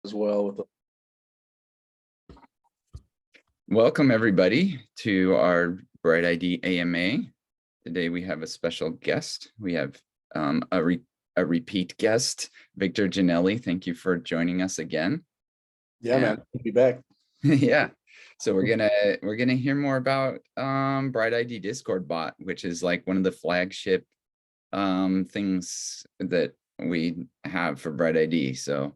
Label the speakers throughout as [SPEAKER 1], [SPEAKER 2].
[SPEAKER 1] as well with the
[SPEAKER 2] Welcome everybody to our BrightID AMA. Today we have a special guest. We have a repeat guest, Victor Janelli. Thank you for joining us again.
[SPEAKER 1] Yeah, man, I'll be back.
[SPEAKER 2] Yeah. So we're gonna hear more about BrightID Discord bot, which is like one of the flagship things that we have for BrightID. So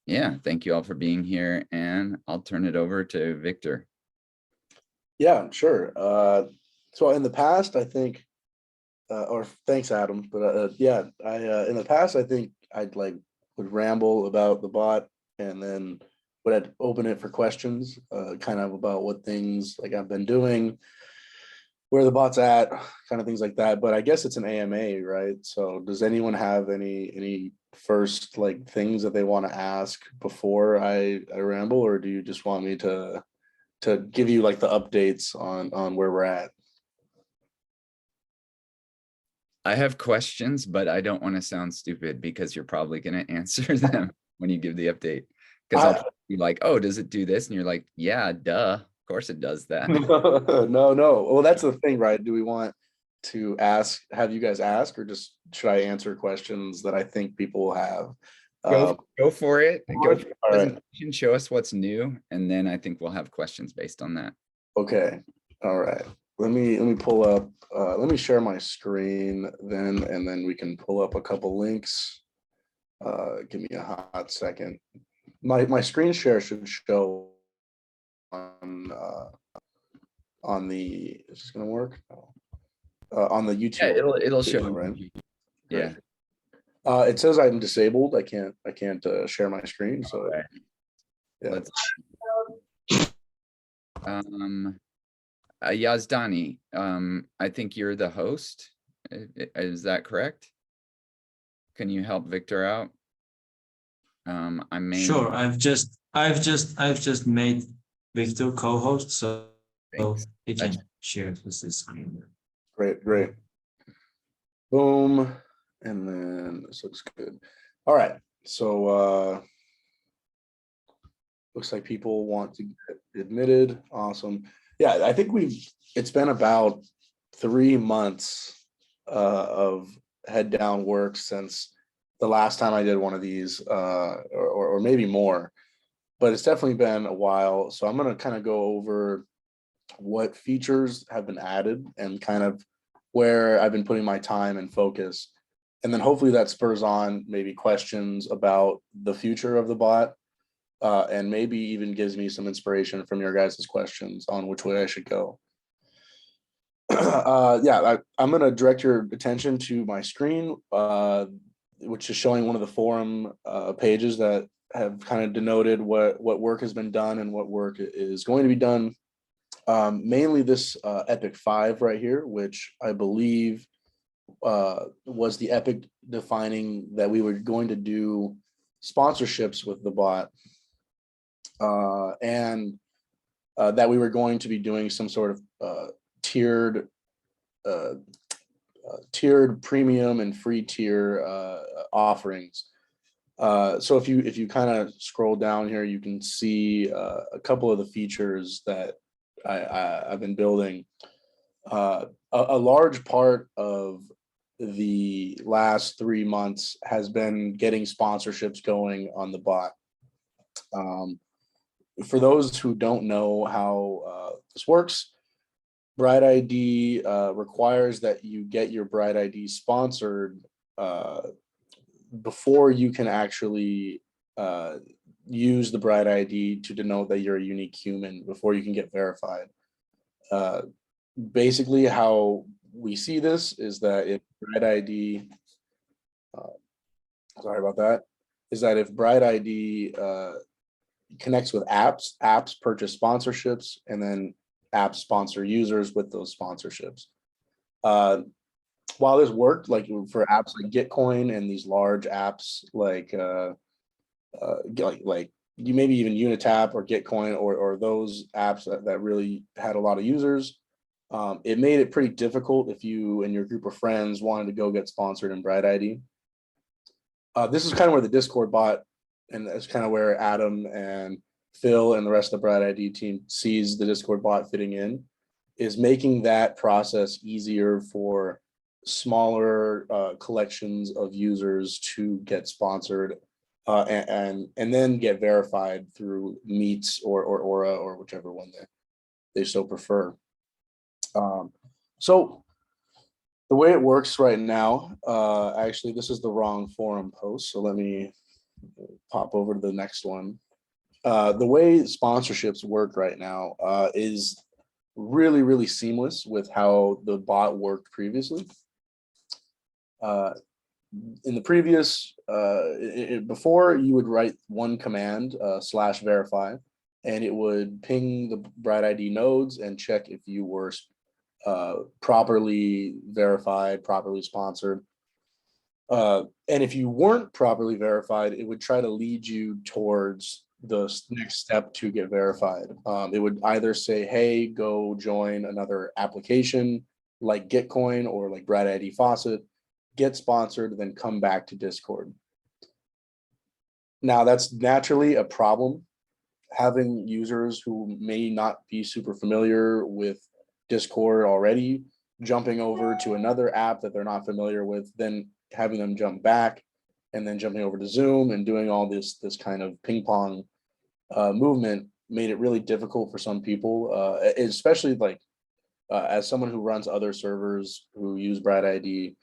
[SPEAKER 2] yeah, thank you all for being here, and I'll turn it over to Victor.
[SPEAKER 1] Yeah, sure. So in the past, I think, or thanks, Adam. But yeah, in the past, I think I'd would ramble about the bot, and then would open it for questions, kind of about what things like I've been doing, where the bot's at, kind of things like that. But I guess it's an AMA, right? So does anyone have any first things that they want to ask before I ramble, or do you just want me to give you the updates on where we're at?
[SPEAKER 2] I have questions, but I don't want to sound stupid because you're probably going to answer them when you give the update. Because I'll be like, oh, does it do this? And you're like, yeah, duh. Of course it does that.
[SPEAKER 1] No. Well, that's the thing, right? Do we want to have you guys ask, or just should I answer questions that I think people will have?
[SPEAKER 2] Go for it. Go for the presentation,
[SPEAKER 1] right.
[SPEAKER 2] show us what's new, and then I think we'll have questions based on that.
[SPEAKER 1] Okay. All right. Let me pull up, let me share my screen then, and then we can pull up a couple links. Give me a hot second. My screen share should show on the, is this gonna work? On the YouTube.
[SPEAKER 2] Yeah, it'll show,
[SPEAKER 1] right?
[SPEAKER 2] Yeah.
[SPEAKER 1] It says I'm disabled. I can't share my screen. So
[SPEAKER 2] okay.
[SPEAKER 1] Yeah.
[SPEAKER 2] Let's Yazdani, I think you're the host. Is that correct? Can you help Victor out? I may.
[SPEAKER 3] Sure. I've just made Victor co-host, so he can share this screen.
[SPEAKER 1] Great. Boom, and then this looks good. All right. So looks like people want to get admitted. Awesome. Yeah, I think it's been about 3 months of head down work since the last time I did one of these, or maybe more, but it's definitely been a while. So I'm going to kind of go over what features have been added and kind of where I've been putting my time and focus. And then hopefully that spurs on maybe questions about the future of the bot, and maybe even gives me some inspiration from your guys' questions on which way I should go. Yeah, I'm going to direct your attention to my screen, which is showing one of the forum pages that have kind of denoted what work has been done and what work is going to be done. Mainly this Epic 5 right here, which I believe was the Epic defining that we were going to do sponsorships with the bot, and that we were going to be doing some sort of tiered premium and free tier offerings. So if you kind of scroll down here, you can see a couple of the features that I've been building. A large part of the last 3 months has been getting sponsorships going on the bot. For those who don't know how this works, BrightID requires that you get your BrightID sponsored before you can actually use the BrightID to denote that you're a unique human, before you can get verified. Basically, how we see this is that if BrightID, sorry about that, is that if BrightID connects with apps purchase sponsorships, and then apps sponsor users with those sponsorships. While this worked, like for apps like Gitcoin and these large apps like you maybe even Unitap or Gitcoin or those apps that really had a lot of users, it made it pretty difficult if you and your group of friends wanted to go get sponsored in BrightID. This is kind of where the Discord bot and that's kind of where Adam and Phil and the rest of the BrightID team sees the Discord bot fitting in, is making that process easier for smaller collections of users to get sponsored and then get verified through Meets or Aura or whichever one they so prefer. So the way it works right now, actually, this is the wrong forum post, so let me pop over to the next one. The way sponsorships work right now is really, really seamless with how the bot worked previously. In the previous, before you would write one command /verify, and it would ping the BrightID nodes and check if you were properly verified, properly sponsored. And if you weren't properly verified, it would try to lead you towards the next step to get verified. It would either say, hey, go join another application like Gitcoin or like BrightID Faucet, get sponsored, then come back to Discord. Now, that's naturally a problem. Having users who may not be super familiar with Discord already, jumping over to another app that they're not familiar with, then having them jump back and then jumping over to Zoom and doing all this kind of ping pong movement made it really difficult for some people, especially like as someone who runs other servers who use BrightID.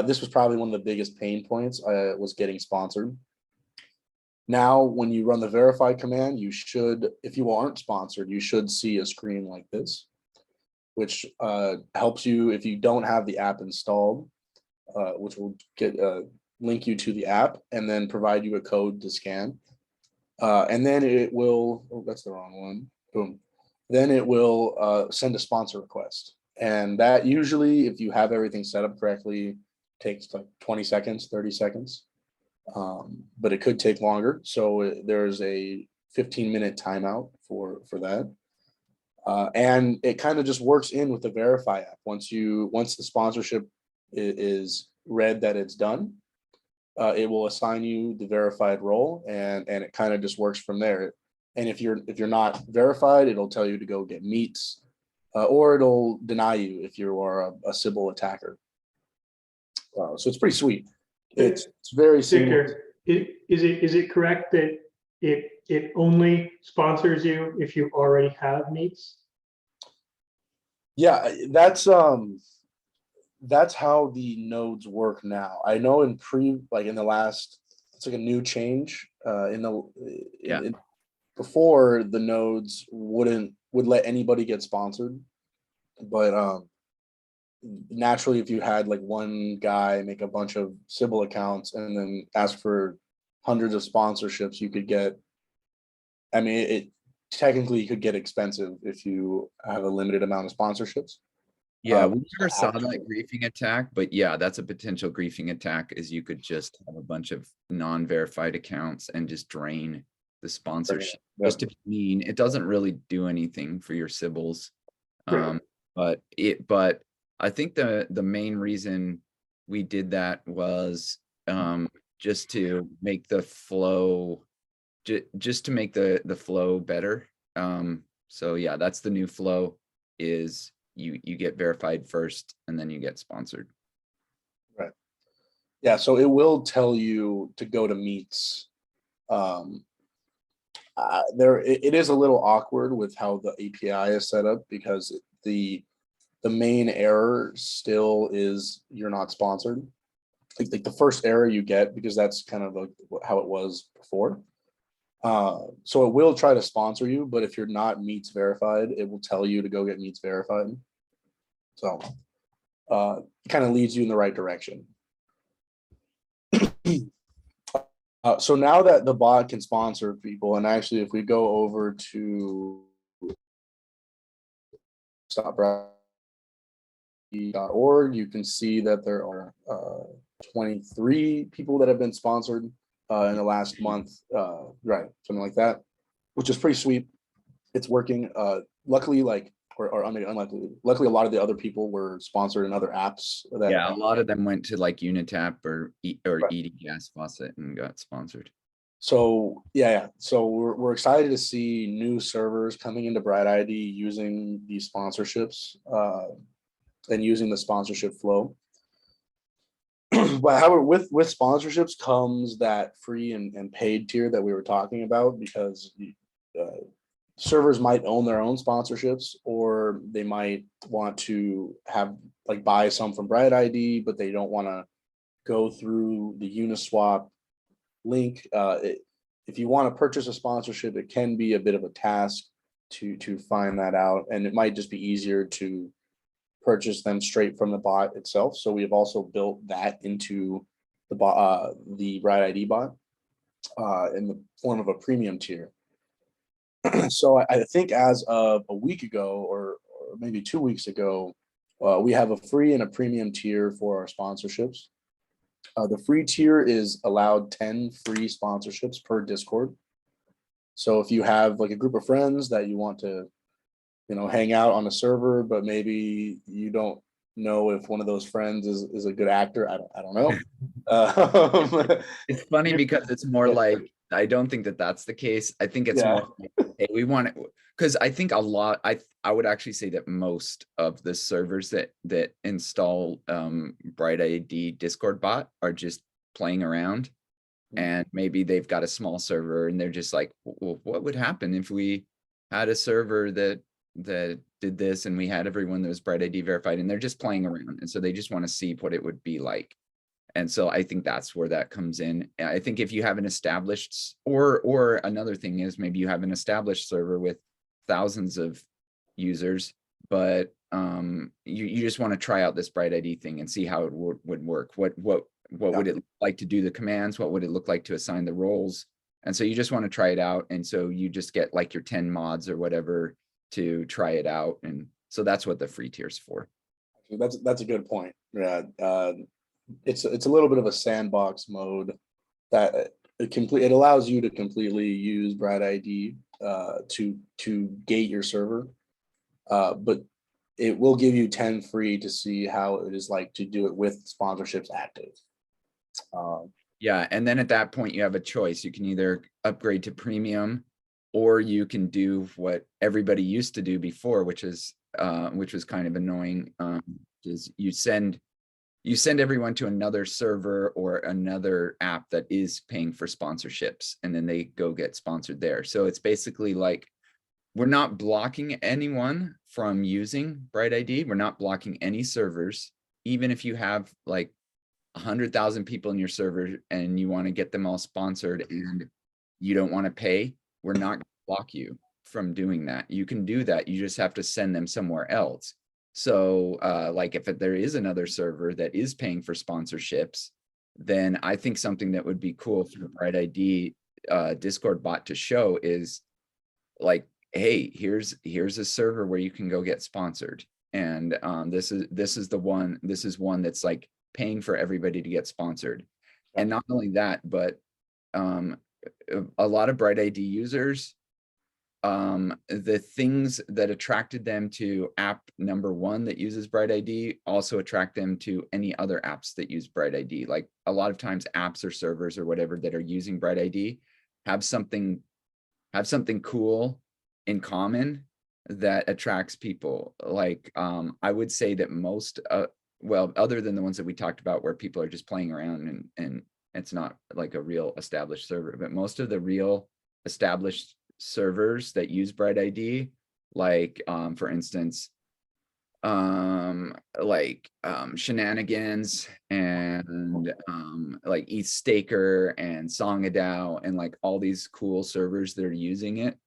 [SPEAKER 1] This was probably one of the biggest pain points was getting sponsored. Now, when you run the verify command, you should, if you aren't sponsored, you should see a screen like this, which helps you if you don't have the app installed, which will link you to the app and then provide you a code to scan. And then it will, oh, that's the wrong one, boom. Then it will send a sponsor request. And that usually, if you have everything set up correctly, takes like 20 seconds, 30 seconds. But it could take longer. So there's a 15-minute timeout for that. And it kind of just works in with the verify app. Once the sponsorship is read that it's done, it will assign you the verified role, and it kind of just works from there. And if you're not verified, it'll tell you to go get meets, or it'll deny you if you are a Sybil attacker. So it's pretty sweet. It's very similar.
[SPEAKER 4] Victor, is it correct that it only sponsors you if you already have meets?
[SPEAKER 1] Yeah, that's how the nodes work now. I know in the last, it's like a new change before the nodes would let anybody get sponsored, but naturally, if you had like one guy make a bunch of Sybil accounts and then ask for hundreds of sponsorships, you could get, I mean, it technically could get expensive if you have a limited amount of sponsorships.
[SPEAKER 2] Yeah, we never saw that griefing attack, but yeah, that's a potential griefing attack, is you could just have a bunch of non-verified accounts and just drain the sponsorship.
[SPEAKER 1] Yeah.
[SPEAKER 2] Just to be mean, it doesn't really do anything for your Sybils.
[SPEAKER 4] Right.
[SPEAKER 2] But I think the main reason we did that was just to make the flow, just to make the flow better. So yeah, that's the new flow, is you get verified first and then you get sponsored.
[SPEAKER 1] Right. Yeah, so it will tell you to go to meets. It is a little awkward with how the API is set up, because the main error still is you're not sponsored. Like the first error you get, because that's kind of like how it was before. So it will try to sponsor you, but if you're not meets verified, it will tell you to go get meets verified. So it kind of leads you in the right direction. So now that the bot can sponsor people, and actually if we go over to stopbrightid.org, you can see that there are 23 people that have been sponsored in the last month, right, something like that, which is pretty sweet. It's working. Luckily, unluckily, luckily a lot of the other people were sponsored in other apps.
[SPEAKER 2] Yeah, a lot of them went to like Unitap or
[SPEAKER 1] Right.
[SPEAKER 2] ED Gas Faucet and got sponsored.
[SPEAKER 1] So yeah, so we're excited to see new servers coming into BrightID using these sponsorships and using the sponsorship flow. But however, with sponsorships comes that free and paid tier that we were talking about, because uh, servers might own their own sponsorships, or they might want to have like buy some from BrightID, but they don't want to go through the Uniswap link. If you want to purchase a sponsorship, it can be a bit of a task to find that out, and it might just be easier to purchase them straight from the bot itself. So we have also built that into the bot, the BrightID bot, in the form of a premium tier. So I think as of a week ago, or maybe 2 weeks ago, we have a free and a premium tier for our sponsorships. The free tier is allowed 10 free sponsorships per Discord. So if you have like a group of friends that you want to, hang out on a server, but maybe you don't know if one of those friends is a good actor. I don't know.
[SPEAKER 2] It's funny because it's more like, I don't think that that's the case. I think it's more like, hey, we want it, because I think a lot, I would actually say that most of the servers that install BrightID Discord bot are just playing around, and maybe they've got a small server and they're just like, well, what would happen if we had a server that did this and we had everyone that was BrightID verified, and they're just playing around, and so they just want to see what it would be like. And so I think that's where that comes in. I think if you have an established, or another thing is maybe you have an established server with thousands of users, but you just want to try out this BrightID thing and see how it would work. What would it look like to do the commands? What would it look like to assign the roles? And so you just want to try it out. And so you just get like your 10 mods or whatever to try it out. And so that's what the free tier's for.
[SPEAKER 1] That's a good point. Yeah. It's a little bit of a sandbox mode that it allows you to completely use BrightID to gate your server, but it will give you 10 free to see how it is like to do it with sponsorships active.
[SPEAKER 2] Yeah, and then at that point you have a choice. You can either upgrade to premium, or you can do what everybody used to do before, which was kind of annoying. Is you send everyone to another server or another app that is paying for sponsorships, and then they go get sponsored there. So it's basically like, we're not blocking anyone from using BrightID. We're not blocking any servers, even if you have like 100,000 people in your server and you want to get them all sponsored and you don't want to pay. We're not going to block you from doing that. You can do that. You just have to send them somewhere else. So like if there is another server that is paying for sponsorships, then I think something that would be cool for the BrightID Discord bot to show is like, hey, here's a server where you can go get sponsored. And this is one that's like paying for everybody to get sponsored. And not only that, but a lot of BrightID users, the things that attracted them to app number one that uses BrightID also attract them to any other apps that use BrightID. Like a lot of times apps or servers or whatever that are using BrightID have something cool in common that attracts people. Like I would say that most well, other than the ones that we talked about where people are just playing around and it's not like a real established server, but most of the real established servers that use BrightID, like for instance, Shenanigans and like ETH Staker and Songadao and like all these cool servers that are using it,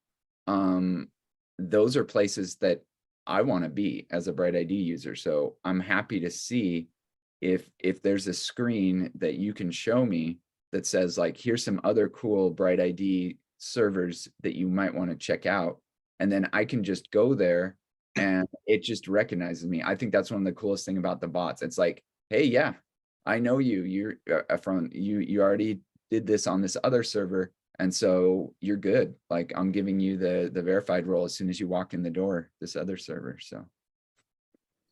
[SPEAKER 2] those are places that I want to be as a BrightID user. So I'm happy to see if there's a screen that you can show me that says like, here's some other cool BrightID servers that you might want to check out. And then I can just go there and it just recognizes me. I think that's one of the coolest thing about the bots. It's like, hey, yeah, I know you. You're from you already did this on this other server. And so you're good. Like I'm giving you the verified role as soon as you walk in the door, this other server. So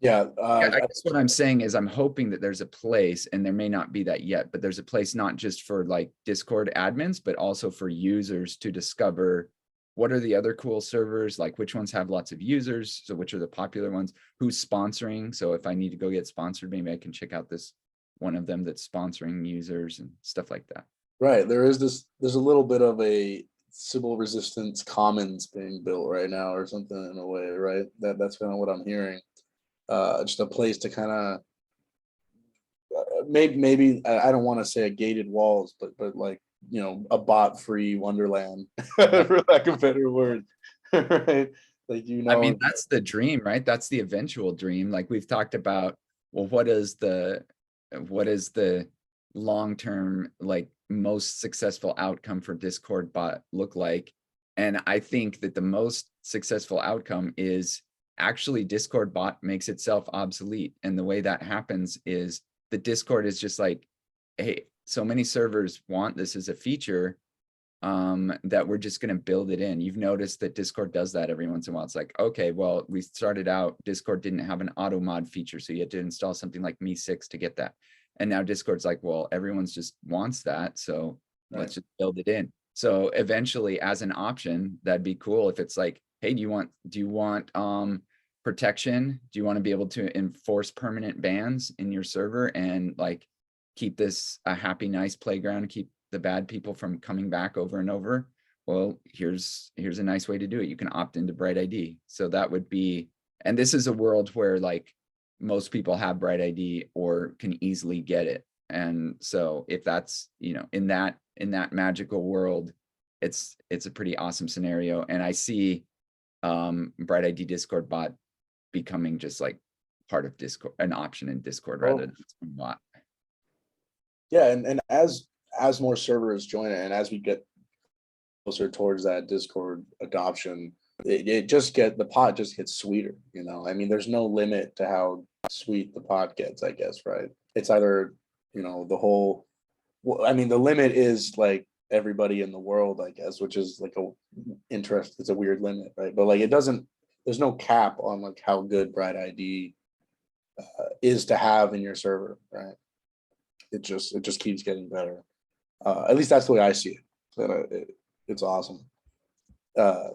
[SPEAKER 1] Yeah,
[SPEAKER 2] Yeah, I guess what I'm saying is I'm hoping that there's a place, and there may not be that yet, but there's a place not just for like Discord admins, but also for users to discover what are the other cool servers, like which ones have lots of users, so which are the popular ones, who's sponsoring. So if I need to go get sponsored, maybe I can check out this one of them that's sponsoring users and stuff like that.
[SPEAKER 1] right. There's a little bit of a Sybil Resistance Commons being built right now or something in a way, right? That's kind of what I'm hearing. Just a place to kind of maybe I don't want to say a gated walls, but like, you know, a bot free wonderland for lack of a better word. Right. Like, you
[SPEAKER 2] I mean,
[SPEAKER 1] know,
[SPEAKER 2] that's the dream, right? That's the eventual dream. Like we've talked about, well, what is the long-term, like most successful outcome for Discord bot look like? And I think that the most successful outcome is actually Discord bot makes itself obsolete. And the way that happens is the Discord is just like, hey, so many servers want this as a feature, that we're just going to build it in. You've noticed that Discord does that every once in a while. It's like, okay, well, we started out, Discord didn't have an auto mod feature, so you had to install something like Me6 to get that. And now Discord's like, well, everyone's just wants that, so let's just build it in. So eventually, as an option, that'd be cool if it's like, hey, do you want protection? Do you want to be able to enforce permanent bans in your server and like keep this a happy, nice playground, keep the bad people from coming back over and over? Well, here's a nice way to do it. You can opt into BrightID. So that would be, and this is a world where like most people have BrightID or can easily get it. And so if that's, you know, in that magical world, it's a pretty awesome scenario. And I see BrightID Discord bot becoming just like part of Discord, an option in Discord rather than a bot.
[SPEAKER 1] yeah, and as more servers join it, and as we get closer towards that Discord adoption, the pot just gets sweeter, you know. I mean, there's no limit to how sweet the pot gets, I guess, right? It's either, you know, the whole, well, I mean, the limit is like everybody in the world, I guess, which is like it's a weird limit, right? But like, there's no cap on like how good BrightID is to have in your server, right? It just keeps getting better. At least that's the way I see it. It's awesome. Yeah,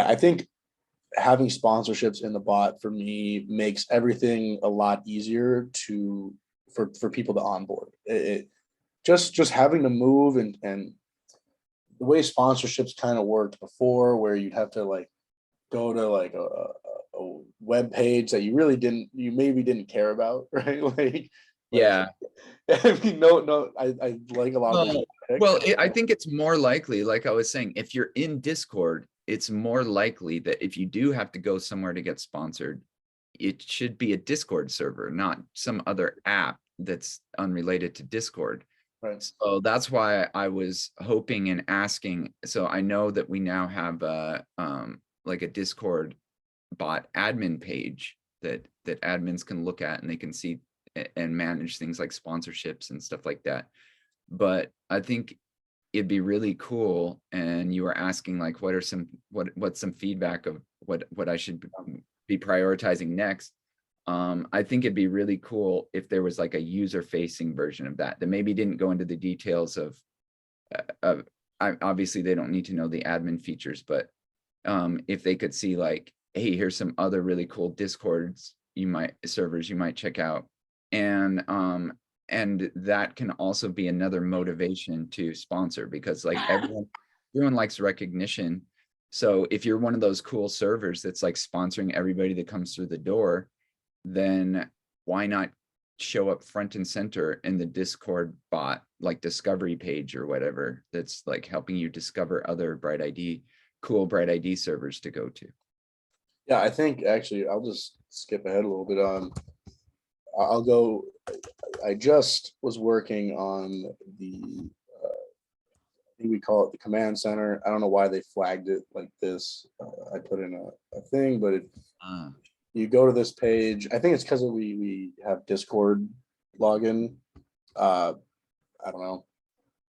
[SPEAKER 1] I think having sponsorships in the bot for me makes everything a lot easier for people to onboard. Just having to move and the way sponsorships kind of worked before, where you'd have to like go to like a web page that you maybe didn't care about, right? Like,
[SPEAKER 2] Yeah.
[SPEAKER 1] I mean, no, I like a lot of the
[SPEAKER 2] Well, I think it's more likely, like I was saying, if you're in Discord, it's more likely that if you do have to go somewhere to get sponsored, it should be a Discord server, not some other app that's unrelated to Discord.
[SPEAKER 1] right.
[SPEAKER 2] So that's why I was hoping and asking. So I know that we now have like a Discord bot admin page that admins can look at, and they can see and manage things like sponsorships and stuff like that. But I think it'd be really cool. And you were asking like, what's some feedback of what I should be prioritizing next. I think it'd be really cool if there was like a user-facing version of that maybe didn't go into the details of obviously they don't need to know the admin features, but if they could see like, hey, here's some other really cool Discords servers you might check out. And that can also be another motivation to sponsor, because like everyone likes recognition. So if you're one of those cool servers that's like sponsoring everybody that comes through the door, then why not show up front and center in the Discord bot, like discovery page or whatever, that's like helping you discover other cool BrightID servers to go to.
[SPEAKER 1] Yeah, I think actually I'll just skip ahead a little bit on. I'll go. I just was working on the. I think we call it the command center. I don't know why they flagged it like this. I put in a thing, but you go to this page. I think it's because we have Discord login. I don't know,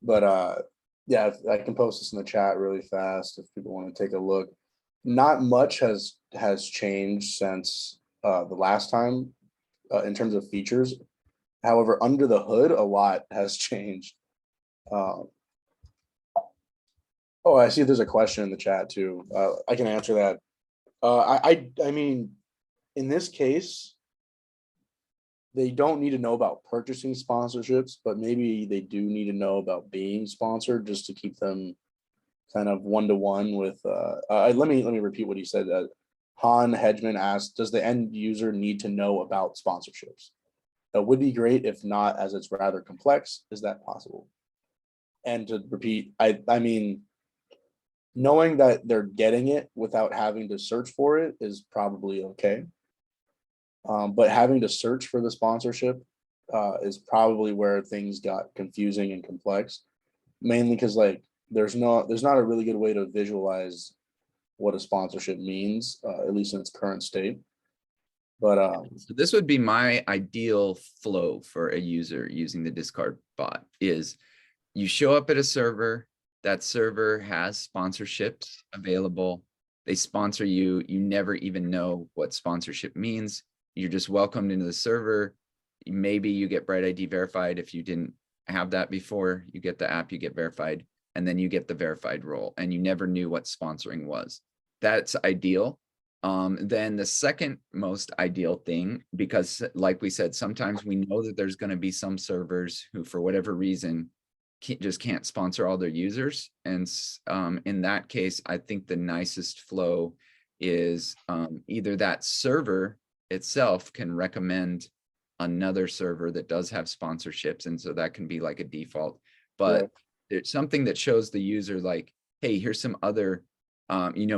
[SPEAKER 1] but yeah, I can post this in the chat really fast if people want to take a look. Not much has has changed since the last time in terms of features. However, under the hood, a lot has changed. Oh, I see there's a question in the chat too. I can answer that. I mean, in this case, they don't need to know about purchasing sponsorships, but maybe they do need to know about being sponsored just to keep them kind of one-to-one with, let me repeat what he said. Han Hedgeman asked, does the end user need to know about sponsorships? That would be great. If not, as it's rather complex, is that possible? And to repeat, I mean, knowing that they're getting it without having to search for it is probably okay. But having to search for the sponsorship is probably where things got confusing and complex, mainly because like there's not a really good way to visualize what a sponsorship means, at least in its current state. But
[SPEAKER 2] So this would be my ideal flow for a user using the Discard bot is you show up at a server, that server has sponsorships available. They sponsor you. You never even know what sponsorship means. You're just welcomed into the server. Maybe you get BrightID verified. If you didn't have that before, you get the app, you get verified, and then you get the verified role, and you never knew what sponsoring was. That's ideal. Then the second most ideal thing, because like we said, sometimes we know that there's going to be some servers who, for whatever reason, just can't sponsor all their users. And in that case, I think the nicest flow is either that server itself can recommend another server that does have sponsorships. And so that can be like a default, but it's something that shows the user like, hey, here's some other,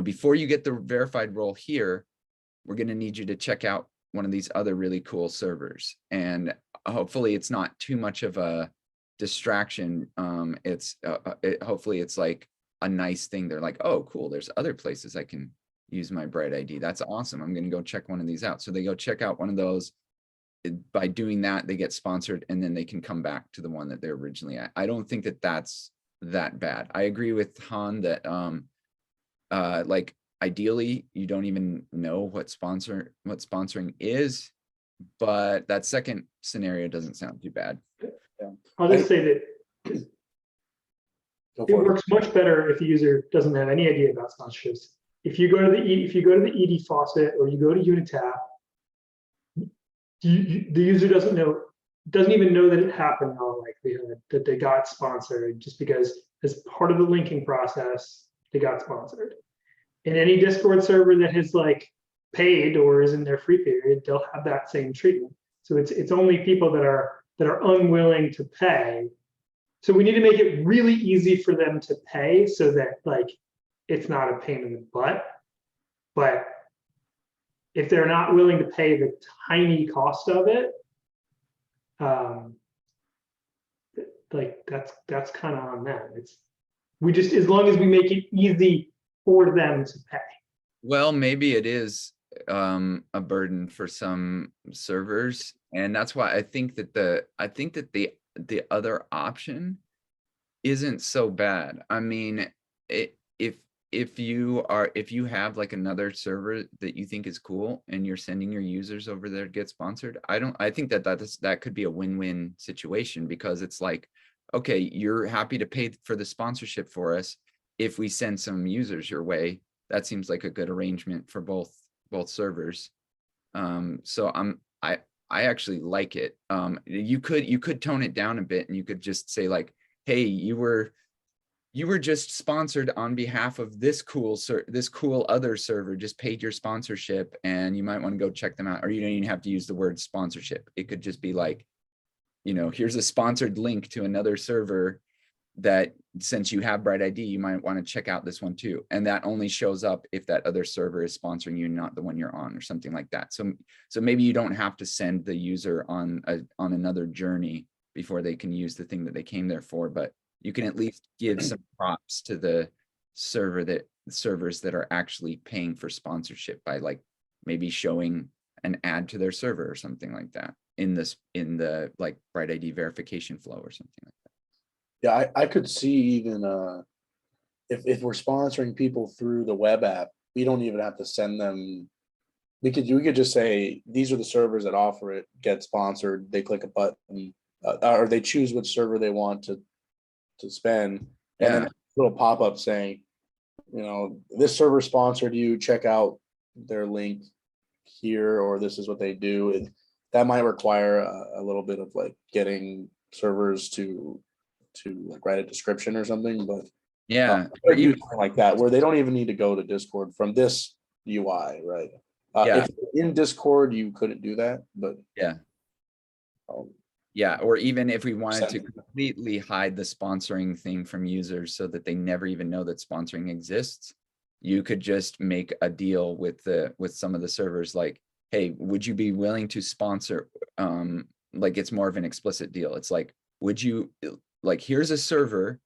[SPEAKER 2] before you get the verified role here, we're going to need you to check out one of these other really cool servers. And hopefully it's not too much of a distraction. Hopefully it's like a nice thing. They're like, oh, cool, there's other places I can use my BrightID. That's awesome. I'm going to go check one of these out. So they go check out one of those. By doing that, they get sponsored, and then they can come back to the one that they're originally at. I don't think that that's that bad. I agree with Han that like ideally you don't even know what sponsoring is, but that second scenario doesn't sound too bad.
[SPEAKER 4] Yeah. I'll just say that it works much better if the user doesn't have any idea about sponsorships. If you go to the ED faucet or you go to Unitap, the user doesn't even know that it happened in all likelihood, that they got sponsored, just because as part of the linking process, they got sponsored. In any Discord server that has like paid or is in their free period, they'll have that same treatment. So it's only people that are unwilling to pay. So we need to make it really easy for them to pay so that like it's not a pain in the butt. But if they're not willing to pay the tiny cost of it, like that's kind of on them. We just, as long as we make it easy for them to pay.
[SPEAKER 2] Well, maybe it is a burden for some servers, and that's why I think that the other option isn't so bad. I mean, if you have like another server that you think is cool and you're sending your users over there to get sponsored, I think that could be a win-win situation, because it's like, okay, you're happy to pay for the sponsorship for us. If we send some users your way, that seems like a good arrangement for both servers. So I actually like it. You could tone it down a bit, and you could just say like, hey, you were just sponsored on behalf of this cool other server, just paid your sponsorship, and you might want to go check them out. Or you don't even have to use the word sponsorship. It could just be like, here's a sponsored link to another server that, since you have BrightID, you might want to check out this one too. And that only shows up if that other server is sponsoring you, not the one you're on, or something like that. So maybe you don't have to send the user on another journey before they can use the thing that they came there for, but you can at least give some props to the servers that are actually paying for sponsorship by like maybe showing an ad to their server or something like that in the like BrightID verification flow or something like that.
[SPEAKER 1] Yeah, I could see even if we're sponsoring people through the web app, we don't even have to send them. We could just say, these are the servers that offer it, get sponsored, they click a button, or they choose which server they want to spend. And then
[SPEAKER 2] Yeah.
[SPEAKER 1] a little pop-up saying, this server sponsored you, check out their link here, or this is what they do. That might require a little bit of like getting servers to like write a description or something, but
[SPEAKER 2] Yeah.
[SPEAKER 1] or
[SPEAKER 2] Or even,
[SPEAKER 1] something like that, where they don't even need to go to Discord from this UI, right?
[SPEAKER 2] Yeah.
[SPEAKER 1] If in Discord you couldn't do that, but
[SPEAKER 2] yeah.
[SPEAKER 1] um,
[SPEAKER 2] Yeah. Or even if we wanted to
[SPEAKER 1] Send-
[SPEAKER 2] completely hide the sponsoring thing from users so that they never even know that sponsoring exists, you could just make a deal with some of the servers like, hey, would you be willing to sponsor? Like it's more of an explicit deal. It's like, would you, like, here's a server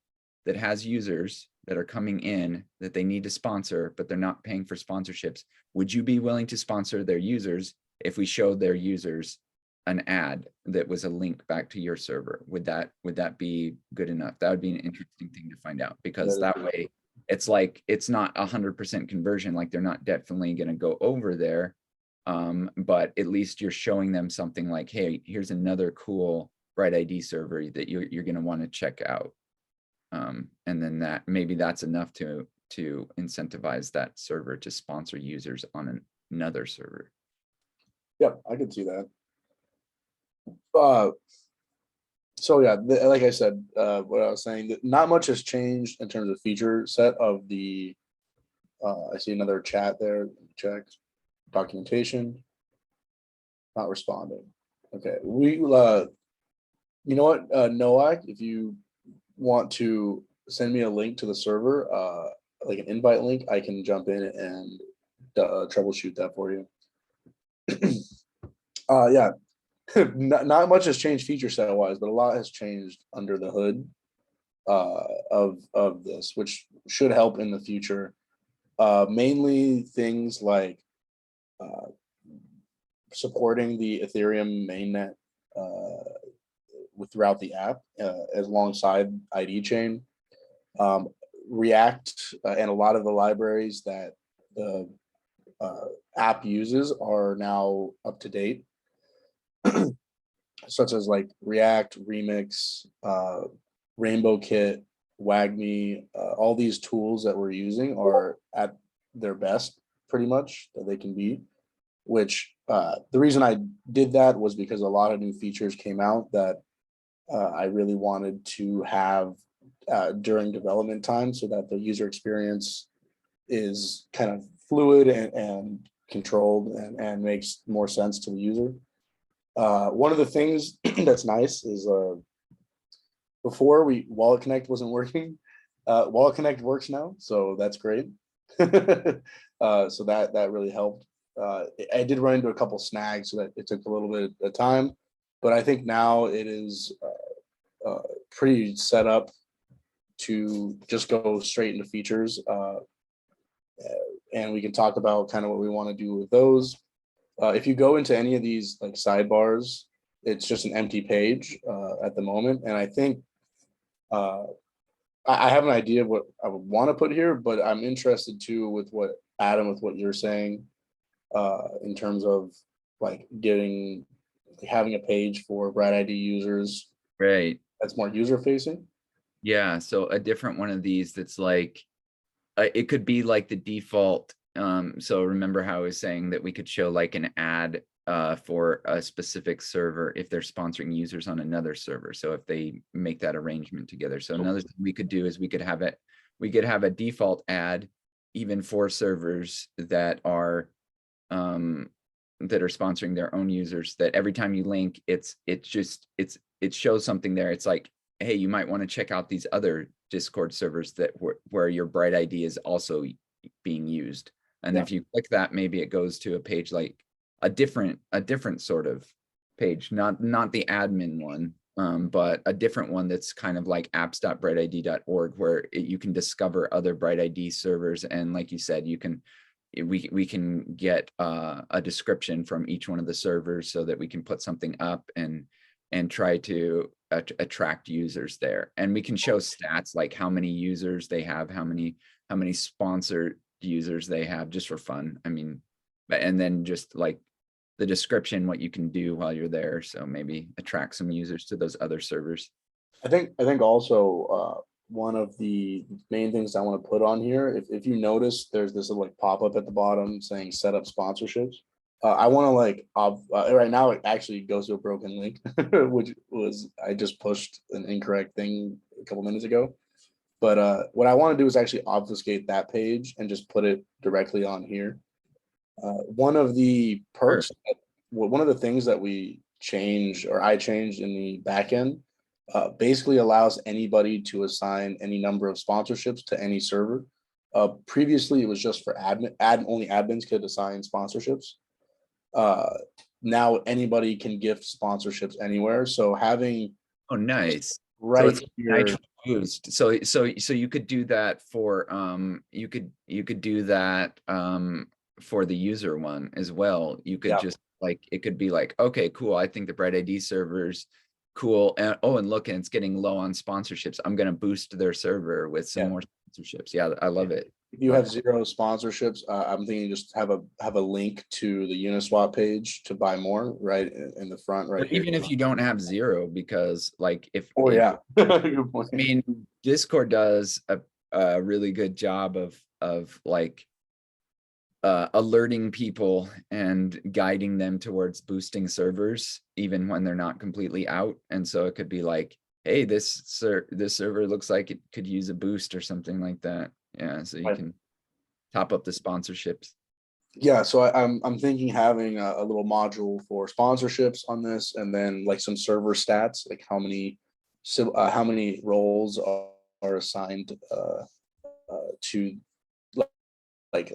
[SPEAKER 2] that has users that are coming in that they need to sponsor, but they're not paying for sponsorships. Would you be willing to sponsor their users if we showed their users an ad that was a link back to your server? Would that be good enough? That would be an interesting thing to find out, because that way it's like, it's not 100% conversion. Like they're not definitely going to go over there. But at least you're showing them something like, hey, here's another cool BrightID server that you're going to want to check out. And then that maybe that's enough to incentivize that server to sponsor users on another server.
[SPEAKER 1] yeah, I could see that. So yeah, like I said, what I was saying, that not much has changed in terms of feature set of the. I see another chat there. Check documentation. Not responding. Okay, you know what, Noah, if you want to send me a link to the server, like an invite link, I can jump in and troubleshoot that for you. Yeah, not much has changed feature set wise, but a lot has changed under the hood of this, which should help in the future. Mainly things like supporting the Ethereum mainnet throughout the app as alongside ID chain. React and a lot of the libraries that the app uses are now up to date, such as like React, Remix, Rainbow Kit, WagMe. All these tools that we're using are at their best, pretty much, that they can be. Which the reason I did that was because a lot of new features came out that I really wanted to have during development time, so that the user experience is kind of fluid and controlled and makes more sense to the user. One of the things that's nice is before Wallet Connect wasn't working. Wallet Connect works now, so that's great. So that really helped. I did run into a couple snags, so that it took a little bit of time, but I think now it is pretty set up to just go straight into features. And we can talk about kind of what we want to do with those. If you go into any of these like sidebars, it's just an empty page at the moment. And I think I have an idea of what I would want to put here, but I'm interested too with what Adam, with what you're saying in terms of like having a page for BrightID users.
[SPEAKER 2] Right.
[SPEAKER 1] That's more user facing.
[SPEAKER 2] Yeah. So a different one of these that's like, it could be like the default. So remember how I was saying that we could show like an ad for a specific server if they're sponsoring users on another server. So if they make that arrangement together. So another thing we could do is we could have a default ad even for servers that are sponsoring their own users, that every time you link, it shows something there. It's like, hey, you might want to check out these other Discord servers where your BrightID is also being used. And if you click that, maybe it goes to a page like a different sort of page, not the admin one, but a different one that's kind of like apps.brightid.org, where you can discover other BrightID servers. And like you said, we can get a description from each one of the servers so that we can put something up and try to attract users there. And we can show stats like how many users they have, how many sponsored users they have just for fun. I mean, and then just like the description, what you can do while you're there. So maybe attract some users to those other servers.
[SPEAKER 1] I think also one of the main things I want to put on here, if you notice, there's this little like pop-up at the bottom saying set up sponsorships. I want to like right now it actually goes to a broken link, which was I just pushed an incorrect thing a couple minutes ago. But what I want to do is actually obfuscate that page and just put it directly on here. One of the perks, one of the things that we changed or I changed in the backend, basically allows anybody to assign any number of sponsorships to any server. Previously, it was just for only admins could assign sponsorships. Now anybody can gift sponsorships anywhere. So having
[SPEAKER 2] nice.
[SPEAKER 1] right
[SPEAKER 2] So it's
[SPEAKER 1] here,
[SPEAKER 2] nitro boost. So you could do that for you could do that for the user one as well. You could just like it could be like, okay, cool. I think the BrightID servers cool. And and look, and it's getting low on sponsorships. I'm gonna boost their server with some more sponsorships. Yeah, I love it.
[SPEAKER 1] if you have 0 sponsorships, I'm thinking just have a link to the Uniswap page to buy more right in the front right here.
[SPEAKER 2] Even if you don't have 0, because like if
[SPEAKER 1] Good point.
[SPEAKER 2] I mean, Discord does a really good job of like alerting people and guiding them towards boosting servers, even when they're not completely out. And so it could be like, hey, this server looks like it could use a boost or something like that. Yeah, so you can top up the sponsorships.
[SPEAKER 1] Yeah, so I'm thinking having a little module for sponsorships on this, and then like some server stats, like how many roles are assigned to like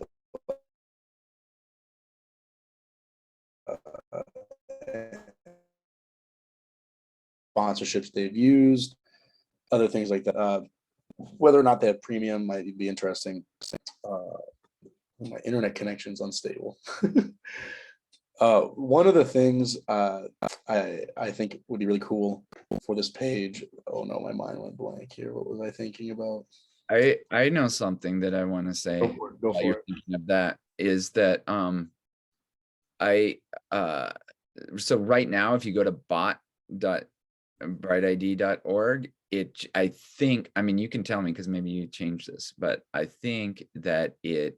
[SPEAKER 1] sponsorships they've used, other things like that. Whether or not they have premium might be interesting. My internet connection's unstable. One of the things I think would be really cool for this page. Oh no, my mind went blank here. What was I thinking about?
[SPEAKER 2] I know something that I want to say.
[SPEAKER 1] Go
[SPEAKER 2] while
[SPEAKER 1] for
[SPEAKER 2] you're
[SPEAKER 1] it.
[SPEAKER 2] thinking of that is that so right now if you go to bot.brightid.org, I think, I mean, you can tell me because maybe you changed this, but I think that it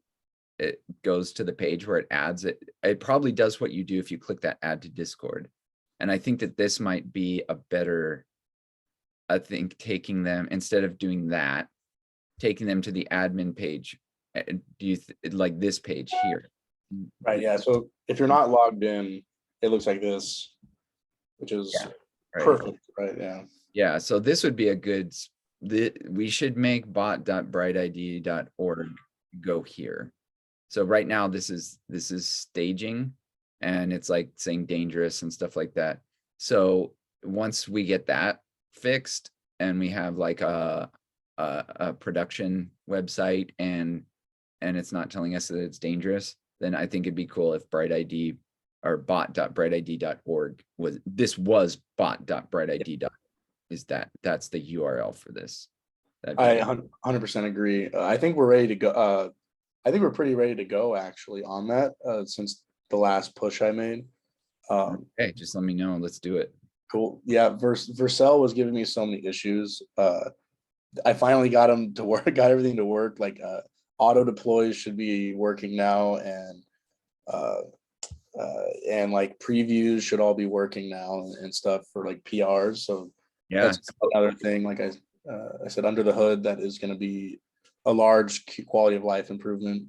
[SPEAKER 2] goes to the page where it adds it. It probably does what you do if you click that add to Discord. And I think that this might be a better, I think, taking them, instead of doing that, taking them to the admin page. Do you like this page here?
[SPEAKER 1] Right. Yeah. So if you're not logged in, it looks like this, which is
[SPEAKER 2] Right.
[SPEAKER 1] perfect. Right. Yeah.
[SPEAKER 2] Yeah. So this would be a good, we should make bot.brightid.org go here. So right now this is staging, and it's like saying dangerous and stuff like that. So once we get that fixed and we have like a production website and it's not telling us that it's dangerous, then I think it'd be cool if BrightID or bot.brightid.org was bot.brightid. That's the URL for this.
[SPEAKER 1] I 100% agree. I think we're ready to go. I think we're pretty ready to go actually on that since the last push I made.
[SPEAKER 2] Hey, just let me know. Let's do it.
[SPEAKER 1] Cool. Yeah, Vercel was giving me so many issues. I finally got him to work, got everything to work. Like auto deploys should be working now, and like previews should all be working now and stuff for like PRs. So
[SPEAKER 2] Yeah,
[SPEAKER 1] that's another thing. Like I said, under the hood, that is going to be a large quality of life improvement.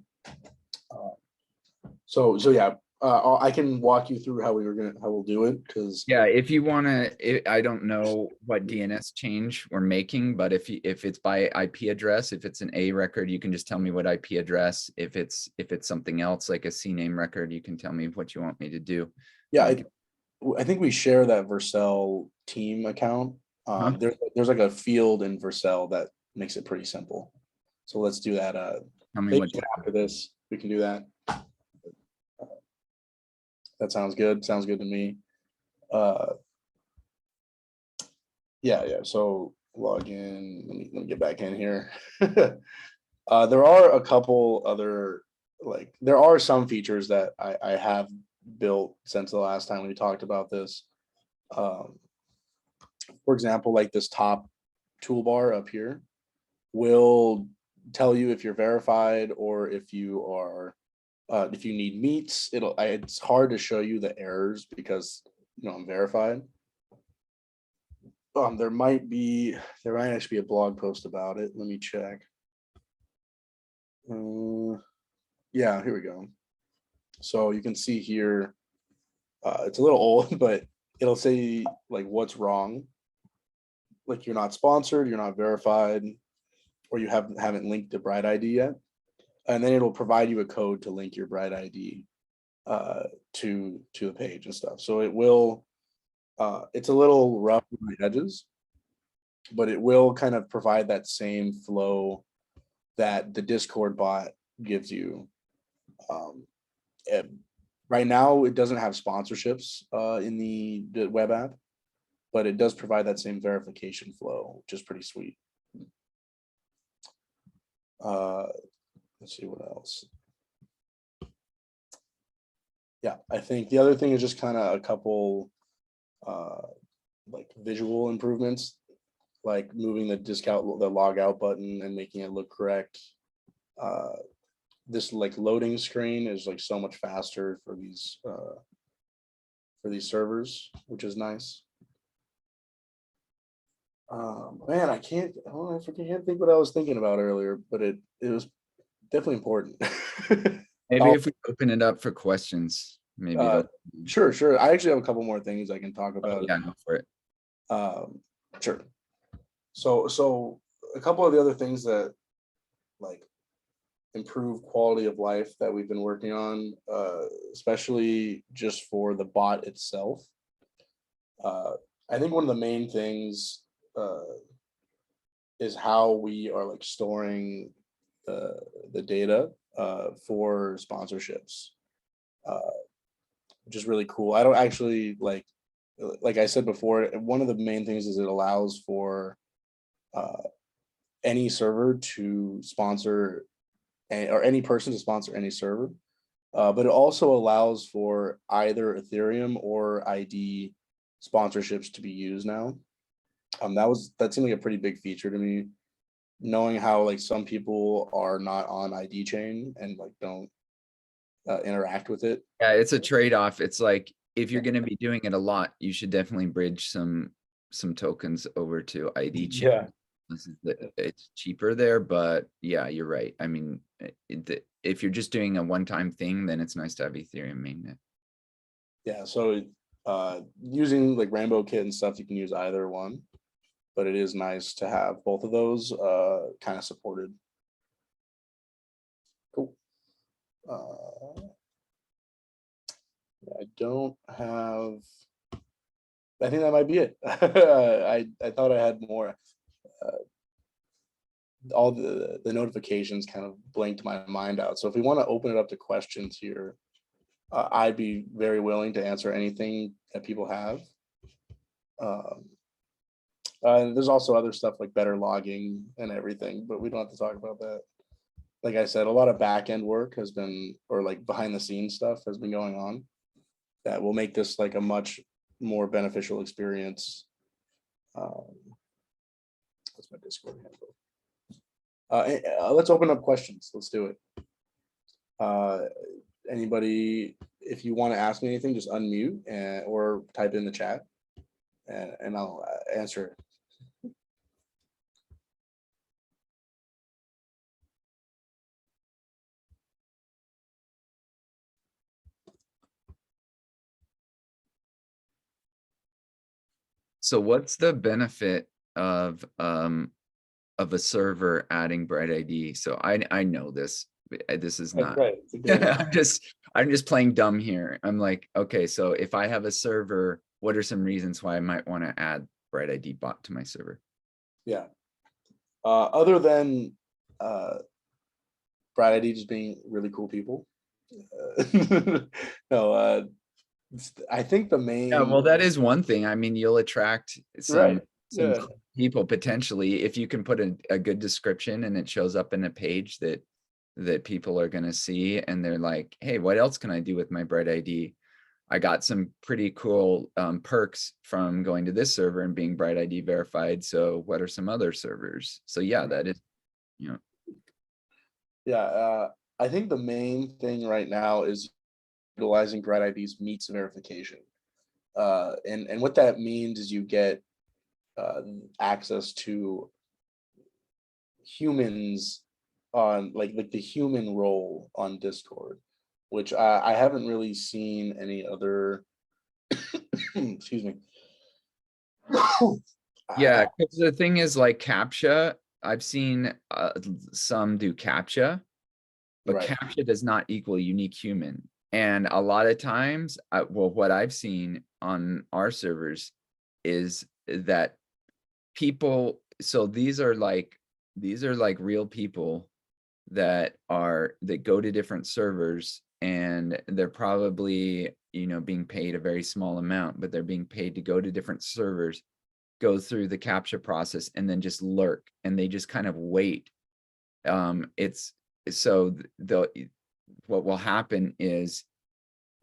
[SPEAKER 1] So yeah, I can walk you through how we'll do it, because
[SPEAKER 2] yeah, if you want to, I don't know what DNS change we're making, but if it's by IP address, if it's an A record, you can just tell me what IP address. If it's something else like a CNAME record, you can tell me what you want me to do.
[SPEAKER 1] yeah, I think we share that Vercel team account. There's like a field in Vercel that makes it pretty simple. So let's do that.
[SPEAKER 2] Tell me
[SPEAKER 1] maybe
[SPEAKER 2] what.
[SPEAKER 1] after this, we can do that. That sounds good. Sounds good to me. Yeah. So log in. Let me get back in here. There are a couple other, like, there are some features that I have built since the last time we talked about this. For example, like this top toolbar up here will tell you if you're verified or if you are, if you need meets. It's hard to show you the errors because, I'm verified. There might actually be a blog post about it. Let me check. Yeah, here we go. So you can see here, it's a little old, but it'll say like what's wrong. Like you're not sponsored, you're not verified, or you haven't linked to BrightID yet. And then it'll provide you a code to link your BrightID to the page and stuff. So it will, it's a little rough on the edges, but it will kind of provide that same flow that the Discord bot gives you. Right now, it doesn't have sponsorships in the web app, but it does provide that same verification flow, which is pretty sweet. Let's see what else. Yeah, I think the other thing is just kind of a couple like visual improvements, like moving the log out button and making it look correct. This like loading screen is like so much faster for these servers, which is nice. Man, I can't think what I was thinking about earlier, but it was definitely important.
[SPEAKER 2] Maybe if we open it up for questions, maybe.
[SPEAKER 1] Sure. I actually have a couple more things I can talk about.
[SPEAKER 2] Yeah, go for it.
[SPEAKER 1] Sure. So a couple of the other things that like improve quality of life that we've been working on, especially just for the bot itself. I think one of the main things is how we are like storing the data for sponsorships, which is really cool. I don't actually like I said before, one of the main things is it allows for any server to sponsor or any person to sponsor any server, but it also allows for either Ethereum or ID sponsorships to be used now. That seemed like a pretty big feature to me, knowing how like some people are not on ID chain and like don't interact with it.
[SPEAKER 2] Yeah, it's a trade-off. It's like if you're going to be doing it a lot, you should definitely bridge some tokens over to ID chain.
[SPEAKER 1] Yeah.
[SPEAKER 2] It's cheaper there, but yeah, you're right. I mean, if you're just doing a one-time thing, then it's nice to have Ethereum mainnet.
[SPEAKER 1] Yeah, so using like Rainbow Kit and stuff, you can use either one, but it is nice to have both of those kind of supported. Cool. I don't have. I think that might be it. I thought I had more. All the notifications kind of blanked my mind out. So if we want to open it up to questions here, I'd be very willing to answer anything that people have. There's also other stuff like better logging and everything, but we don't have to talk about that. Like I said, a lot of back end work has been, or like behind the scenes stuff has been going on that will make this like a much more beneficial experience. That's my Discord handle. Let's open up questions. Let's do it. Anybody, if you want to ask me anything, just unmute or type in the chat and I'll answer it.
[SPEAKER 2] So what's the benefit of a server adding BrightID? So I know this. This is not.
[SPEAKER 1] Right.
[SPEAKER 2] I'm just playing dumb here. I'm like, okay, so if I have a server, what are some reasons why I might want to add BrightID bot to my server?
[SPEAKER 1] Yeah. Other than BrightID just being really cool people. No, I think the main.
[SPEAKER 2] Yeah, well, that is one thing. I mean, you'll attract some
[SPEAKER 1] Right.
[SPEAKER 2] some
[SPEAKER 1] Yeah.
[SPEAKER 2] people potentially, if you can put a good description and it shows up in a page that people are going to see, and they're like, hey, what else can I do with my BrightID? I got some pretty cool perks from going to this server and being BrightID verified. So what are some other servers? So yeah, that is, you know,
[SPEAKER 1] Yeah, I think the main thing right now is utilizing BrightID's meets verification. And what that means is you get access to humans on like the human role on Discord, which I haven't really seen any other excuse me.
[SPEAKER 2] yeah, because the thing is like CAPTCHA, I've seen some do CAPTCHA, but
[SPEAKER 1] Right.
[SPEAKER 2] CAPTCHA does not equal unique human. And a lot of times, well, what I've seen on our servers is that people, so these are like real people that go to different servers, and they're probably, you know, being paid a very small amount, but they're being paid to go to different servers, go through the CAPTCHA process, and then just lurk, and they just kind of wait. It's so what will happen is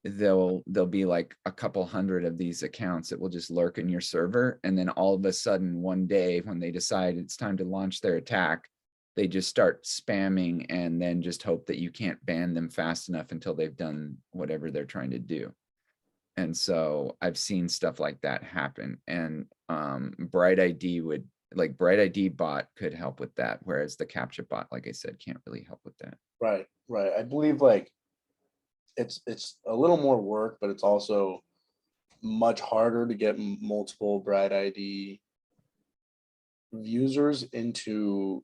[SPEAKER 2] there'll be like a couple hundred of these accounts that will just lurk in your server, and then all of a sudden one day when they decide it's time to launch their attack, they just start spamming, and then just hope that you can't ban them fast enough until they've done whatever they're trying to do. And so I've seen stuff like that happen, and BrightID would, like, BrightID bot could help with that, whereas the CAPTCHA bot, like I said, can't really help with that.
[SPEAKER 1] Right. I believe like it's a little more work, but it's also much harder to get multiple BrightID users into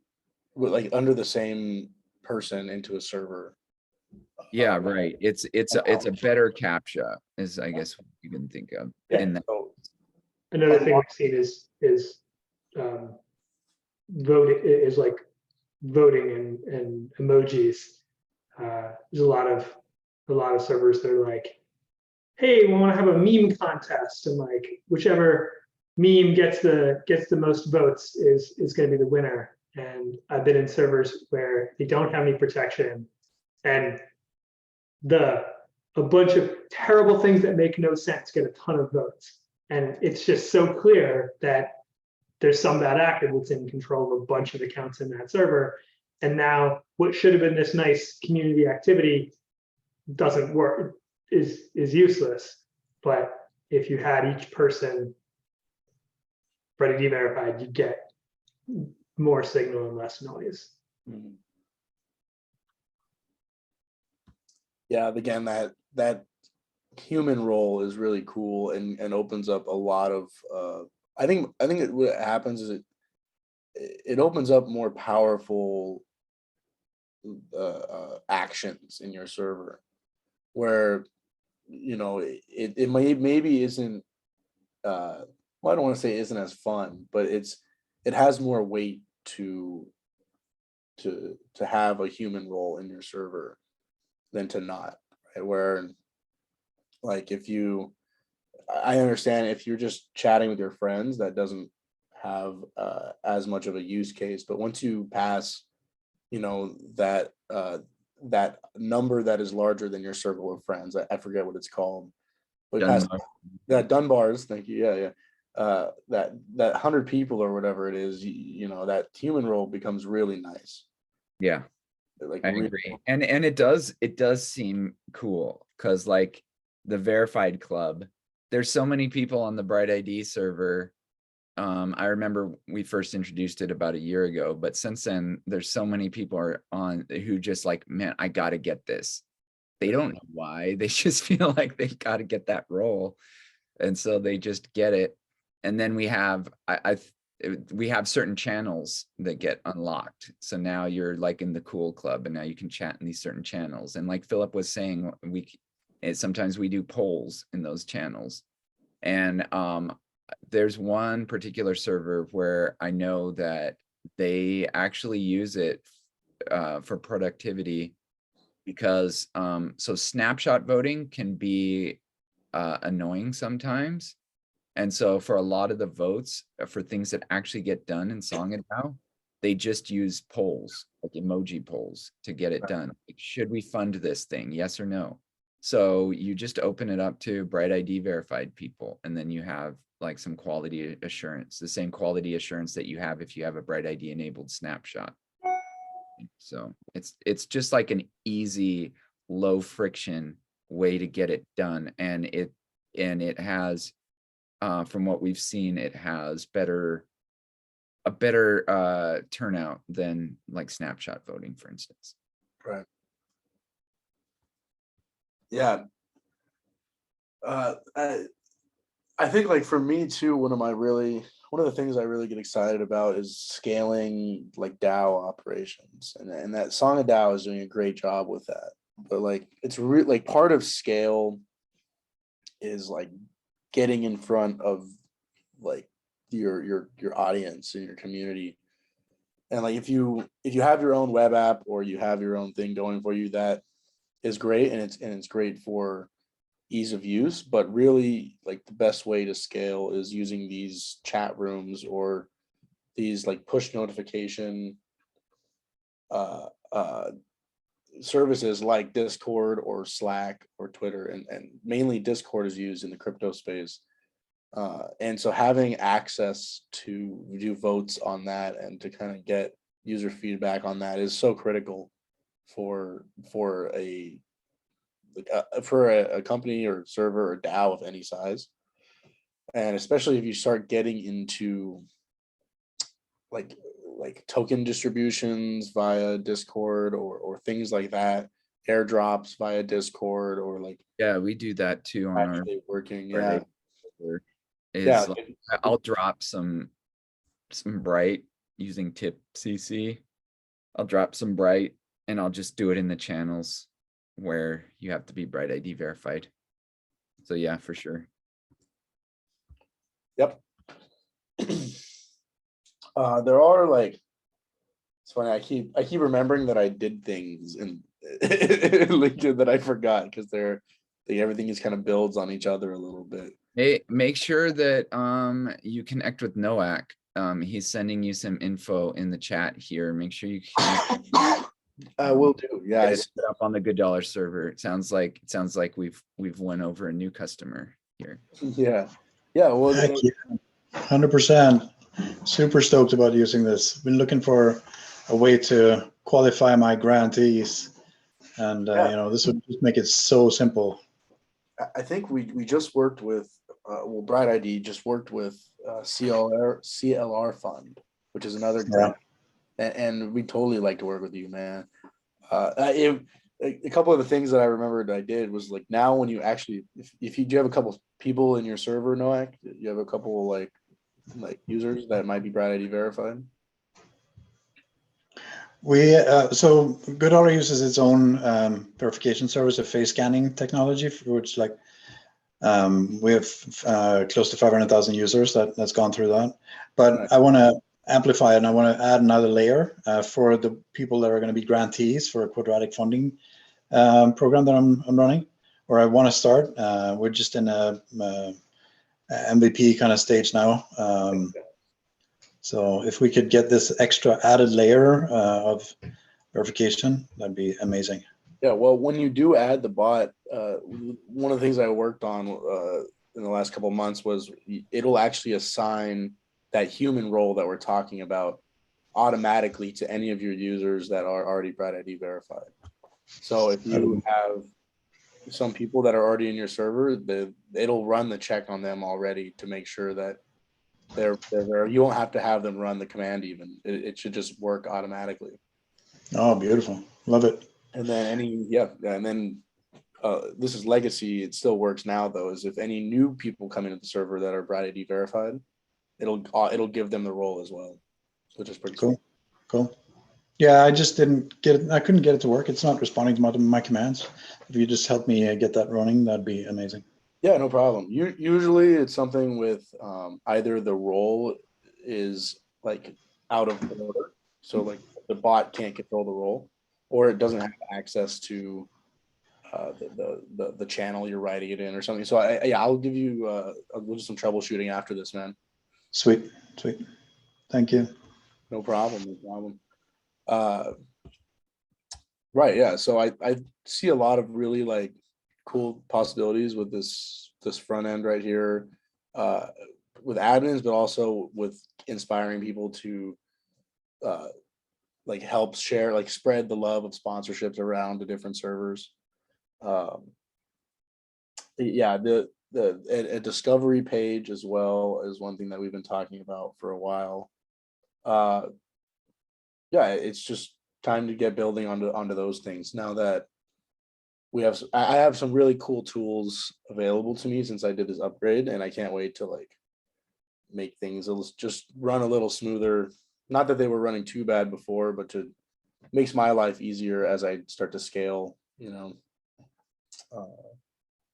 [SPEAKER 1] like under the same person into a server.
[SPEAKER 2] Yeah, right. It's a better CAPTCHA, is I guess what you can think of.
[SPEAKER 1] Yeah.
[SPEAKER 2] In that.
[SPEAKER 1] So
[SPEAKER 4] Another thing we've seen is voting is like voting and emojis. There's a lot of servers that are like, hey, we want to have a meme contest, and like whichever meme gets the most votes is going to be the winner. And I've been in servers where they don't have any protection, and a bunch of terrible things that make no sense get a ton of votes. And it's just so clear that there's some bad actor that's in control of a bunch of accounts in that server. And now what should have been this nice community activity doesn't work, is useless. But if you had each person BrightID verified, you get more signal and less noise.
[SPEAKER 1] mhm. Yeah, again, that human role is really cool and opens up a lot of I think what happens is it opens up more powerful actions in your server, where you know it maybe isn't well, I don't want to say isn't as fun, but it has more weight to have a human role in your server than to not, right? Where like if you, I understand if you're just chatting with your friends, that doesn't have as much of a use case, but once you pass, you know, that number that is larger than your circle of friends, I forget what it's called, but past
[SPEAKER 2] Dunbar.
[SPEAKER 1] that Dunbars, thank you, yeah, that 100 people or whatever it is, you know, that human role becomes really nice.
[SPEAKER 2] Yeah,
[SPEAKER 1] Like
[SPEAKER 2] I
[SPEAKER 1] really,
[SPEAKER 2] agree. And it does seem cool, because like the verified club, there's so many people on the BrightID server. I remember we first introduced it about a year ago, but since then there's so many people are on who just like, man, I gotta get this. They don't know why, they just feel like they gotta get that role, and so they just get it. And then we have we have certain channels that get unlocked, so now you're like in the cool club, and now you can chat in these certain channels. And like Philip was saying, sometimes we do polls in those channels. And there's one particular server where I know that they actually use it for productivity, because so snapshot voting can be annoying sometimes. And so for a lot of the votes for things that actually get done in SongADAO, they just use polls, like emoji polls, to get it done. Like, should we fund this thing? Yes or no? So you just open it up to BrightID verified people, and then you have like some quality assurance, the same quality assurance that you have if you have a BrightID enabled snapshot. So it's just like an easy, low friction way to get it done, and it has, from what we've seen, it has a better turnout than like snapshot voting, for instance.
[SPEAKER 1] Right. Yeah. I think like for me too, one of the things I really get excited about is scaling like DAO operations, and that Song DAO is doing a great job with that. But like it's like part of scale is like getting in front of like your audience and your community. And like if you have your own web app or you have your own thing going for you, that is great, and it's great for ease of use. But really, like the best way to scale is using these chat rooms or these like push notification services like Discord or Slack or Twitter, and mainly Discord is used in the crypto space. And so having access to do votes on that and to kind of get user feedback on that is so critical for a company or server or DAO of any size. And especially if you start getting into like token distributions via Discord or things like that, airdrops via Discord, or like
[SPEAKER 2] Yeah, we do that too on our
[SPEAKER 1] actually working. Yeah.
[SPEAKER 2] BrightID server.
[SPEAKER 1] Yeah.
[SPEAKER 2] Is like, I'll drop some Bright using tip CC. I'll drop some Bright and I'll just do it in the channels where you have to be BrightID verified. So yeah, for sure.
[SPEAKER 1] Yep. There are like, it's funny, I keep remembering that I did things in LinkedIn that I forgot, because everything is kind of builds on each other a little bit.
[SPEAKER 2] Hey, make sure that you connect with Noak. He's sending you some info in the chat here. Make sure you connect.
[SPEAKER 1] I will do. Yeah.
[SPEAKER 2] Get it set up on the Good Dollar server. It sounds like we've won over a new customer here.
[SPEAKER 1] Yeah. Yeah. Well,
[SPEAKER 5] Heck yeah. 100%. Super stoked about using this. Been looking for a way to qualify my grantees, and this would just make it so simple.
[SPEAKER 1] I think we just worked with BrightID just worked with CLR Fund, which is another grant, and we totally like to work with you, man. A couple of the things that I remembered I did was like, now when you actually, if you do have a couple people in your server, Noak, you have a couple like users that might be BrightID verified.
[SPEAKER 5] We so GoodDollar uses its own verification service, a face scanning technology, which like we have close to 500,000 users that's gone through that. But
[SPEAKER 1] Right.
[SPEAKER 5] I want to amplify it, and I want to add another layer for the people that are going to be grantees for a quadratic funding program that I'm running, or I want to start. We're just in a MVP kind of stage now. So if we could get this extra added layer of verification, that'd be amazing.
[SPEAKER 1] Yeah, well, when you do add the bot, one of the things I worked on in the last couple of months was it'll actually assign that human role that we're talking about automatically to any of your users that are already BrightID verified. So if you have some people that are already in your server, it'll run the check on them already to make sure that they're there. You won't have to have them run the command even. It should just work automatically.
[SPEAKER 5] Oh, beautiful. Love it.
[SPEAKER 1] And then this is legacy. It still works now though, is if any new people come into the server that are BrightID verified, it'll give them the role as well, which is pretty
[SPEAKER 5] cool. Cool. Yeah, I just didn't get it. I couldn't get it to work. It's not responding to my commands. If you just help me get that running, that'd be amazing.
[SPEAKER 1] Yeah, no problem. Usually it's something with either the role is like out of order, so like the bot can't control the role, or it doesn't have access to the channel you're writing it in or something. So yeah, I'll give you I'll do some troubleshooting after this, man.
[SPEAKER 5] Sweet. Thank you.
[SPEAKER 1] No problem. Right, yeah. So I see a lot of really like cool possibilities with this front end right here, with admins, but also with inspiring people to like help share, like spread the love of sponsorships around to different servers. Yeah, a discovery page as well is one thing that we've been talking about for a while. Yeah, it's just time to get building onto those things now that I have some really cool tools available to me since I did this upgrade, and I can't wait to like make things just run a little smoother. Not that they were running too bad before, but to makes my life easier as I start to scale, you know.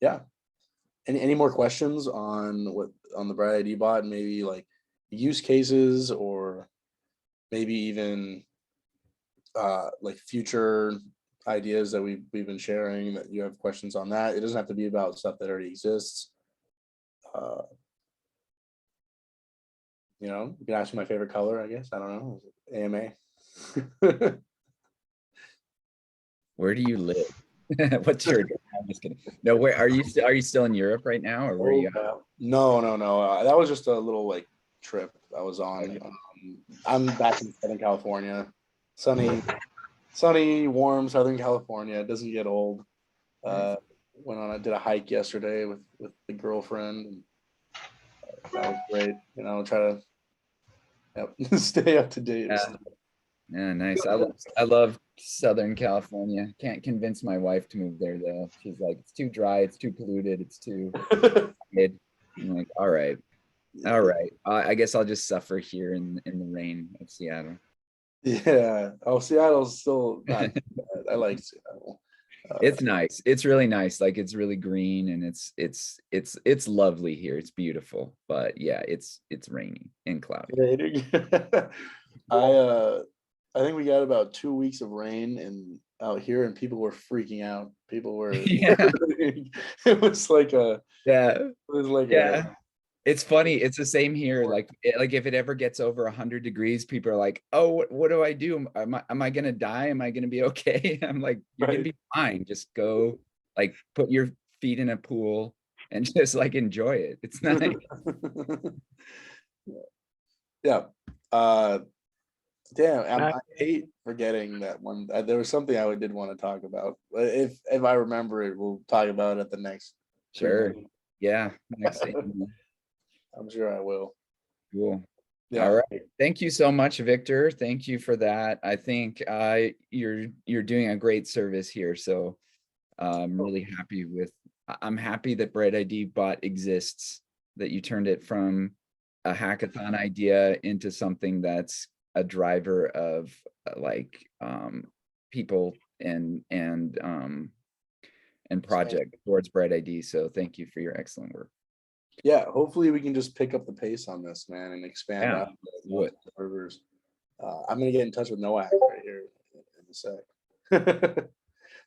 [SPEAKER 1] Yeah. Any more questions on the BrightID bot, maybe like use cases, or maybe even like future ideas that we've been sharing, that you have questions on that? It doesn't have to be about stuff that already exists. You know, you can ask me my favorite color, I guess. I don't know. AMA.
[SPEAKER 2] Where do you live? What's your? I'm just kidding. No, where are you? Are you still in Europe right now, or where are you? At?
[SPEAKER 1] No. That was just a little like trip I was on. I'm back in Southern California. Sunny, warm Southern California. It doesn't get old. I did a hike yesterday with the girlfriend, and that was great. You know, try to stay up to date.
[SPEAKER 2] Yeah, nice. I love Southern California. Can't convince my wife to move there though. She's like, it's too dry, it's too polluted, it's too humid. I'm like, all right. I guess I'll just suffer here in the rain of Seattle.
[SPEAKER 1] Yeah. Oh, Seattle's still not bad. I like Seattle.
[SPEAKER 2] It's nice. It's really nice. Like it's really green and it's lovely here. It's beautiful. But yeah, it's rainy and cloudy.
[SPEAKER 1] I think we got about 2 weeks of rain and out here, and people were freaking out. People were
[SPEAKER 2] Yeah.
[SPEAKER 1] It was like
[SPEAKER 2] It's funny. It's the same here. Like if it ever gets over 100 degrees, people are like, "Oh, what do I do? Am I gonna die? Am I gonna be okay?" I'm like, "You're gonna be fine. Just go, like, put your feet in a pool and just like enjoy it. It's nice."
[SPEAKER 1] Yeah. Damn, I hate forgetting that one. There was something I did want to talk about. If I remember it, we'll talk about it at the next.
[SPEAKER 2] Sure. Yeah. Next thing.
[SPEAKER 1] I'm sure I will.
[SPEAKER 2] Cool.
[SPEAKER 1] Yeah.
[SPEAKER 2] All right. Thank you so much, Victor. Thank you for that. I think you're doing a great service here. So I'm really happy I'm happy that BrightID bot exists, that you turned it from a hackathon idea into something that's a driver of like people and project towards BrightID. So thank you for your excellent work.
[SPEAKER 1] Yeah, hopefully we can just pick up the pace on this, man, and expand out the servers. I'm gonna get in touch with Noah right here in a sec.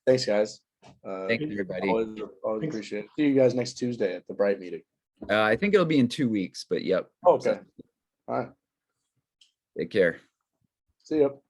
[SPEAKER 1] Thanks, guys.
[SPEAKER 2] Thank you, everybody.
[SPEAKER 1] Always appreciate it. See you guys next Tuesday at the Bright meeting.
[SPEAKER 2] I think it'll be in 2 weeks, but yep.
[SPEAKER 1] Okay. All right.
[SPEAKER 2] Take care.
[SPEAKER 1] See you.